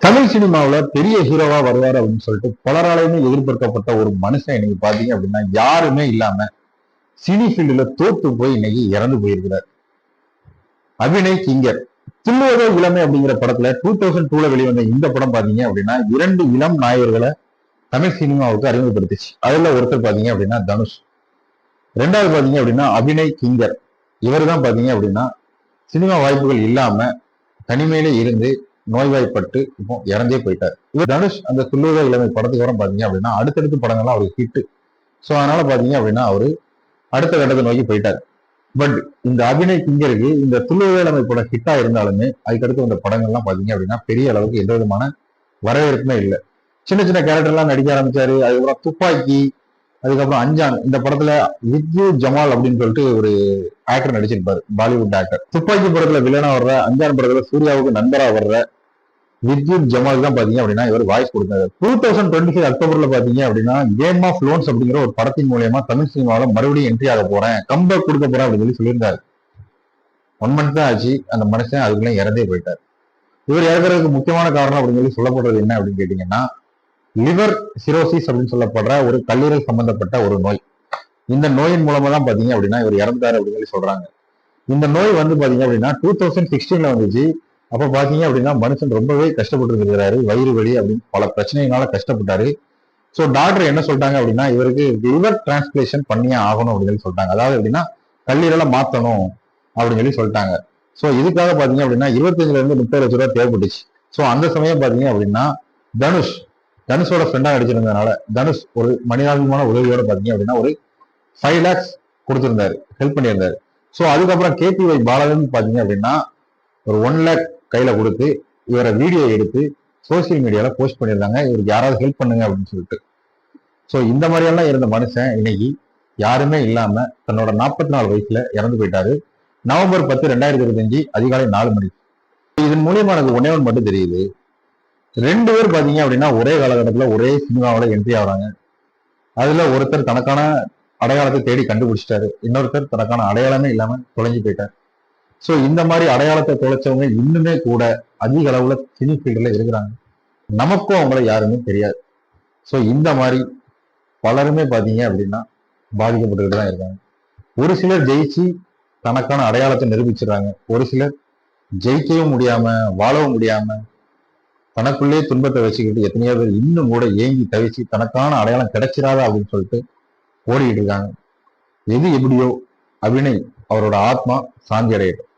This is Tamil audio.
தமிழ் சினிமாவுல பெரிய ஹீரோவா வருவார் அப்படின்னு சொல்லிட்டு பலராலையுமே எதிர்பார்க்கப்பட்ட ஒரு மனுஷன் இன்னைக்கு பாத்தீங்க அப்படின்னா யாருமே இல்லாம சினி ஃபீல்டுல தோத்து போய் இன்னைக்கு இறந்து போயிருக்கிறார். அபிநய் கிங்கர். துள்ளுவதோ இளமை அப்படிங்கிற படத்துல 2002ல வெளிவந்த இந்த படம் பாத்தீங்க அப்படின்னா 2 இளம் நாயகர்களை தமிழ் சினிமாவுக்கு அறிமுகப்படுத்துச்சு. அதுல ஒருத்தர் பாத்தீங்க அப்படின்னா தனுஷ், ரெண்டாவது பாத்தீங்க அப்படின்னா அபிநய் கிங்கர். இவர் தான் பாத்தீங்க அப்படின்னா சினிமா வாய்ப்புகள் இல்லாம தனிமையில இருந்து நோய்வாய்ப்பட்டு இப்போ இறந்தே போயிட்டார். இவர் தனுஷ் அந்த துள்ளுவதோ இளமை படத்துக்கு வரும் பாத்தீங்க அப்படின்னா அடுத்தடுத்து படங்கள்லாம் அவருக்கு ஹிட். ஸோ அதனால பாத்தீங்க அப்படின்னா அவரு அடுத்த கட்டத்தை நோக்கி போயிட்டார். பட் இந்த அபிநய் கிங்கருக்கு இந்த துள்ளுவதோ இளமை படம் ஹிட்டா இருந்தாலுமே அதுக்கடுத்து இந்த படங்கள்லாம் பாத்தீங்க அப்படின்னா பெரிய அளவுக்கு எந்த விதமான வரவேற்புமே இல்லை. சின்ன சின்ன கேரக்டர்லாம் நடிக்க ஆரம்பிச்சாரு. அதுக்கப்புறம் துப்பாக்கி, அதுக்கப்புறம் அஞ்சான் இந்த படத்துல வித்யூ ஜமால் அப்படின்னு சொல்லிட்டு ஒரு ஆக்டர் நடிச்சிருப்பாரு, பாலிவுட் ஆக்டர். துப்பாக்கி படத்துல வில்லனா வர்ற, அஞ்சான் படத்துல சூர்யாவுக்கு நண்பரா வர்ற வித்யுத் ஜமால் தான் பாத்தீங்க அப்படின்னா இவர் வாய்ஸ் கொடுத்தாரு. 2025 அக்டோபர்ல பாத்தீங்க அப்படின்னா கேம் ஆஃப் லோன்ஸ் அப்படிங்கிற ஒரு படத்தின் மூலயமா தமிழ் சினிமாவில மறுபடியும் என்ட்ரி ஆக போறேன், கம்பேக் கொடுக்க போறேன் அப்படின்னு சொல்லியிருந்தாரு. 1 மந்த் தான் ஆச்சு, அந்த மனுஷன் அதுக்குள்ள இறந்தே போயிட்டார். இவர் இறக்குறதுக்கு முக்கியமான காரணம் அப்படின்னு சொல்லப்படுறது என்ன அப்படின்னு கேட்டீங்கன்னா லிவர் சிரோசிஸ் அப்படின்னு சொல்லப்படுற ஒரு கல்லீரல் சம்பந்தப்பட்ட ஒரு நோய். இந்த நோயின் மூலமா தான் பாத்தீங்க அப்படின்னா இவர் இறந்தாரு அப்படின்னு சொல்றாங்க. இந்த நோய் வந்து பாத்தீங்க அப்படின்னா 2016ல வந்துச்சு. அப்ப பாத்தீங்க அப்படின்னா மனுஷன் ரொம்பவே கஷ்டப்பட்டு இருக்கிறாரு, வயிறு வலி அப்படின்னு பல பிரச்சனைகளால கஷ்டப்பட்டாரு. ஸோ டாக்டர் என்ன சொல்லிட்டாங்க அப்படின்னா இவருக்கு லிவர் டிரான்ஸ்பிளேஷன் பண்ணியே ஆகணும் அப்படின்னு சொல்லிட்டாங்க. அதாவது அப்படின்னா கல்லீரலை மாத்தணும் அப்படின்னு சொல்லிட்டாங்க. ஸோ இதுக்காக பாத்தீங்க அப்படின்னா 25ல இருந்து 30 லட்சம் ரூபாய் தேவைப்பட்டுச்சு. ஸோ அந்த சமயம் பாத்தீங்க அப்படின்னா தனுஷோட ஃப்ரெண்டா நடிச்சிருந்ததுனால தனுஷ் ஒரு மனிதாபிமான உதவியோட பாத்தீங்க அப்படின்னா ஒரு 5 lakhs கொடுத்திருந்தாரு, ஹெல்ப் பண்ணியிருந்தாரு. ஸோ அதுக்கப்புறம் கேபிஒய் பாலகன் பாத்தீங்க அப்படின்னா ஒரு 1 lakh கையில கொடுத்து இவரை வீடியோ எடுத்து சோசியல் மீடியால போஸ்ட் பண்ணியிருந்தாங்க, இவருக்கு யாராவது ஹெல்ப் பண்ணுங்க அப்படின்னு சொல்லிட்டு. ஸோ இந்த மாதிரியெல்லாம் இருந்த மனுஷன் இன்னைக்கு யாருமே இல்லாம தன்னோட 44 வயசுல இறந்து போயிட்டாரு. நவம்பர் 10, 2025 அதிகாலை 4 மணி. இதன் மூலியமா எனக்கு ஒன்னே ஒன்று மட்டும் தெரியுது. 2 பேர் பாத்தீங்க அப்படின்னா ஒரே காலகட்டத்துல ஒரே சினிமாவில என்ட்ரி ஆகுறாங்க. அதுல ஒருத்தர் தனக்கான அடையாளத்தை தேடி கண்டுபிடிச்சிட்டாரு, இன்னொருத்தர் தனக்கான அடையாளமே இல்லாம தொலைஞ்சு போயிட்டார். ஸோ இந்த மாதிரி அடையாளத்தை தொலைச்சவங்க இன்னுமே கூட அதிக அளவுல சினி ஃபீல்டுல இருக்கிறாங்க. நமக்கும் அவங்கள யாருமே தெரியாது. ஸோ இந்த மாதிரி பலருமே பாத்தீங்க அப்படின்னா பாதிக்கப்பட்டுக்கிட்டு தான் இருக்காங்க. ஒரு சிலர் ஜெயிச்சு தனக்கான அடையாளத்தை நிரூபிச்சிடறாங்க, ஒரு சிலர் ஜெயிக்கவும் முடியாம வாழவும் முடியாம தனக்குள்ளே துன்பத்தை வச்சுக்கிட்டு எத்தனையோ பேர் இன்னும் கூட ஏங்கி தவிச்சு தனக்கான அடையாளம் கிடைச்சிடாதா அப்படின்னு சொல்லிட்டு ஓடிக்கிட்டு இருக்காங்க. எது எப்படியோ அபிநய் அவரோட ஆத்மா சாந்தி அடையட்டும்.